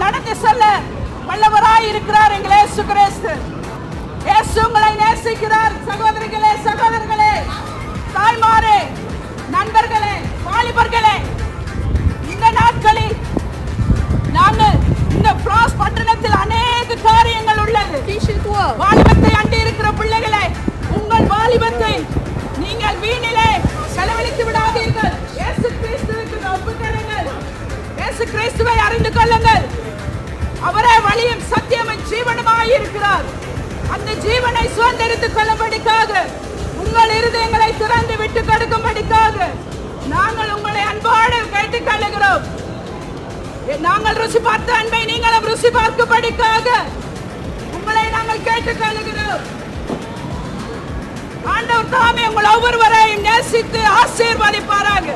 நடந்து செல்ல வல்லவராய் இருக்கிறார் எங்கள் இயேசு கிறிஸ்து. இயேசு உங்களை நேசிக்கிறார். சகோதரிகளே, சகோதரர்களே, தாய்மாரே, நண்பர்களே, வாலிபர்களே, இந்த நாட்களில் நாங்கள் இந்த பிரான்ஸ் பட்டணத்தில் அநேக காரியங்கள் உள்ளது. வாலிபத்தை அண்டி இருக்கிற பிள்ளைகளே, உங்கள் வாலிபத்தை நீங்கள் வீணிலே செலவழித்து விடாதீர்கள். இயேசு கிறிஸ்துவுக்கு ஒப்புக்கொடுங்கள். இயேசு கிறிஸ்துவை அறிந்து கொள்ளுங்கள். அவரே வழியும் சத்தியமும் ஜீவனுமாய் இருக்கிறார். அந்த ஜீவனை சுதந்திரித்துக் கொள்ளும்படிக்காக, உங்கள் இருதயங்களை திறந்து விட்டு கொடுக்கும்படிக்காக நாங்கள் உங்களை அன்போடு கேட்டுக் கொள்ளுகிறோம். நாங்கள் ருசி பார்த்த அன்பை நீங்களும் ருசி பார்க்கும்படிக்காக உங்களை நாங்கள் கேட்டுக் கொள்ளுகிறோம். ஆண்டவர் தாமே உங்கள் ஒவ்வொருவரையும் நேசித்து ஆசீர்வதிப்பாராக.